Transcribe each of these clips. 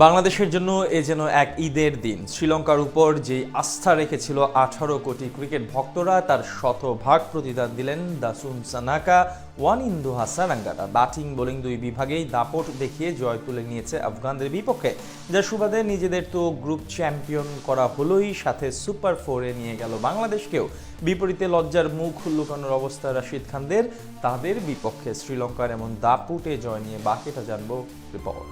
বাংলাদেশের জন্য এ যেন এক ঈদের দিন। শ্রীলঙ্কার উপর যে আস্থা রেখেছিল 18 কোটি ক্রিকেট ভক্তরা, তার শতভাগ প্রতিদান দিলেন দাসুন সানাকা, ওয়ানিন্দু হাসানাঙ্গারা। ব্যাটিং বোলিং দুই বিভাগেই দাপট দেখিয়ে জয় তুলে নিয়েছে আফগানদের বিপক্ষে, যার সুবাদে নিজেদের তো গ্রুপ চ্যাম্পিয়ন করা হলোই, সাথে সুপার ফোরে নিয়ে গেল বাংলাদেশকেও। বিপরীতে লজ্জার মুখ লুকানোর অবস্থা রাশিদ খানদের। তাদের বিপক্ষে শ্রীলঙ্কার এমন দাপুটে জয় নিয়ে বাকিটা জানবো রিপোর্ট।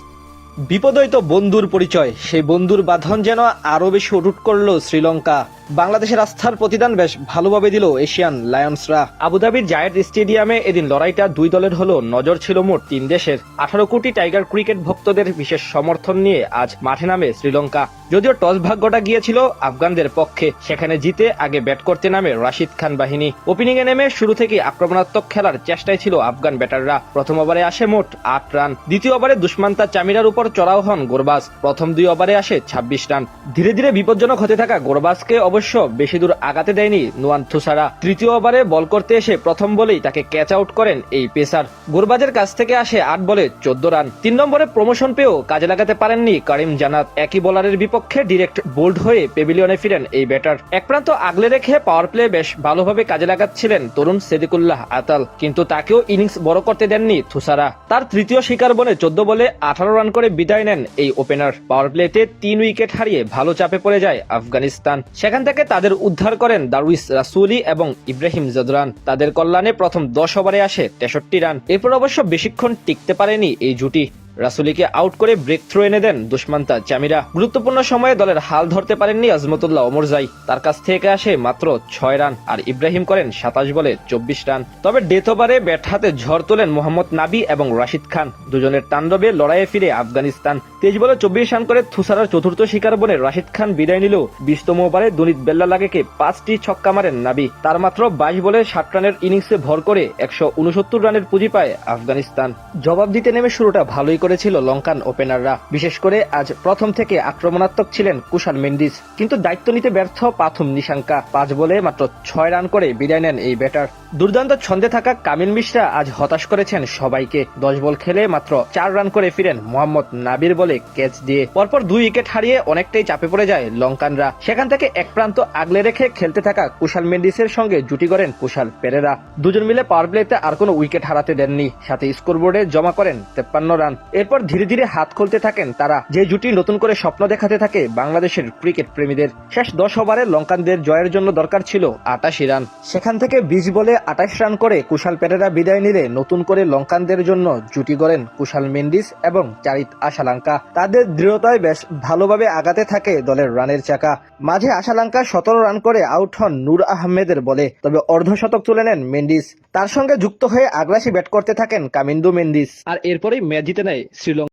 বিপদই তো বন্ধুর পরিচয়, সেই বন্ধুর বাঁধন যেন আরো বেশি অটুট করলো শ্রীলঙ্কা। বাংলাদেশের আস্থার প্রতিদান বেশ ভালোভাবে দিল এশিয়ান লায়ন্সরা। আবুধাবির জায়েন্ট স্টেডিয়ামে এদিন লড়াইটা দুই দলের হলো। নজর ছিল মোট তিন দেশের। 18 কোটি টাইগার ক্রিকেট ভক্তদের বিশেষ সমর্থন নিয়ে আজ মাঠে নামে শ্রীলঙ্কা। যদিও টস ভাগ্যটা গিয়েছিল আফগানদের পক্ষে, সেখানে জিতে আগে ব্যাট করতে নামে রাশিদ খান বাহিনী। ওপেনিং এ নেমে শুরু থেকে আক্রমণাত্মক খেলার চেষ্টায় ছিল আফগান ব্যাটাররা। প্রথম ওভারে আসে মোট 8 রান। দ্বিতীয় ওভারে দুষ্মান্তা চামিরার উপর চড়াও হন গোরবাজ। প্রথম দুই ওভারে আসে 26 রান। ধীরে ধীরে বিপজ্জনক হতে থাকা গোরবাজকে অবশ্য বেশি দূর আগাতে দেয়নি নুয়ান থুসারা। তৃতীয় ওভারে বল করতে এসে প্রথম বলেই তাকে ক্যাচ আউট করেন এই পেসার। গোরবাজের কাছ থেকে আসে 8 বলে 14 রান। 3 নম্বরে প্রমোশন পেয়েও কাজে লাগাতে পারেননি কারিম জানাত। একই বোলারের বিপক্ষে ডিরেক্ট বোল্ড হয়ে পেভিলিয়নে ফিরেন এই ব্যাটার। এক প্রান্ত আগলে রেখে পাওয়ার প্লে বেশ ভালোভাবে কাজে লাগাচ্ছিলেন তরুণ সেদিকুল্লাহ আতাল, কিন্তু তাকেও ইনিংস বড় করতে দেননি থুসারা। তার তৃতীয় শিকার বনে 14 বলে 18 রান করে বিদায় নেন এই ওপেনার। পাওয়ার প্লেতে 3 উইকেট হারিয়ে ভালো চাপে পড়ে যায় আফগানিস্তান। সেখান থেকে তাদের উদ্ধার করেন দারুইস রাসুলি এবং ইব্রাহিম জদরান। তাদের কল্যাণে প্রথম 10 ওভারে আসে 63 রান। এরপর অবশ্য বেশিক্ষণ টিকতে পারেনি এই জুটি। রাসুলিকে আউট করে ব্রেক থ্রো এনে দেন দুষ্মান্তা চামিরা। গুরুত্বপূর্ণ সময়ে দলের হাল ধরতে পারেননি আজমতুল্লাহ ওমরজাই। তার কাছ থেকে আসে মাত্র 6 রান, আর ইব্রাহিম করেন 27 বলে 24 রান। তবে ডেথ ওভারে ব্যাট হাতে ঝড় তোলেন মোহাম্মদ নাবি এবং রাশিদ খান। দুজনের তাণ্ডবে লড়াইয়ে ফিরে আফগানিস্তান। 23 বলে 24 রান করে থুসারার চতুর্থ শিকার বনে রাশিদ খান বিদায় নিলেও 20তম ওভারে দুনিত বেল্লালাগেকে 5টি ছক্কা মারেন নাবি। তার মাত্র 22 বলে 60 রানের ইনিংসে ভর করে 169 রানের পুঁজি পায় আফগানিস্তান। জবাব দিতে নেমে শুরুটা ভালোই করেছিল লঙ্কান ওপেনাররা। বিশেষ করে আজ প্রথম থেকে আক্রমণাত্মক ছিলেন কুশাল মেন্ডিস, কিন্তু দায়িত্ব নিতে ব্যর্থ পাথুম নিশাঙ্কা। 5 বলে মাত্র 6 রান করে বিদায় নেন এই ব্যাটার। দুর্দান্ত ছন্দে থাকা কামিল মিশ্রা আজ হতাশ করেছেন সবাইকে। 10 বল খেলে মাত্র 4 রান করে ফিরেন মোহাম্মদ নাবির বলে ক্যাচ দিয়ে। পরপর 2 উইকেট হারিয়ে অনেকটাই চাপে পড়ে যায় লঙ্কানরা। সেখান থেকে এক প্রান্ত আগলে রেখে খেলতে থাকা কুশাল মেন্ডিসের সঙ্গে জুটি করেন কুশাল পেরেরা। দুজন মিলে পাওয়ার প্লেতে আর কোনো উইকেট হারাতে দেননি, সাথে স্কোরবোর্ডে জমা করেন 53 রান। এরপর ধীরে ধীরে হাত খুলতে থাকেন তারা, যে জুটি নতুন করে স্বপ্ন দেখাতে থাকে বাংলাদেশের ক্রিকেট প্রেমীদের। শেষ 10 ওভারে লঙ্কানদের জয়ের জন্য দরকার ছিল 88 রান। সেখান থেকে 20 বলে 28 রান করে কুশাল পেরেরা বিদায় নিলে নতুন করে লঙ্কানদের জন্য জুটি গড়েন কুশাল মেন্ডিস এবং চারিত আশালাঙ্কা। তাদের দৃঢ়তায় বেশ ভালোভাবে আগাতে থাকে দলের রানের চাকা। মাঝে আশালাঙ্কা 17 রান করে আউট হন নূর আহমেদের বলে, তবে অর্ধশতক তুলে নেন মেন্ডিস। তার সঙ্গে যুক্ত হয়ে আগ্রাসী ব্যাট করতে থাকেন কামিন্দু মেন্ডিস, আর এরপরেই ম্যাচ জিতে নেয় শ্রীলঙ্কা।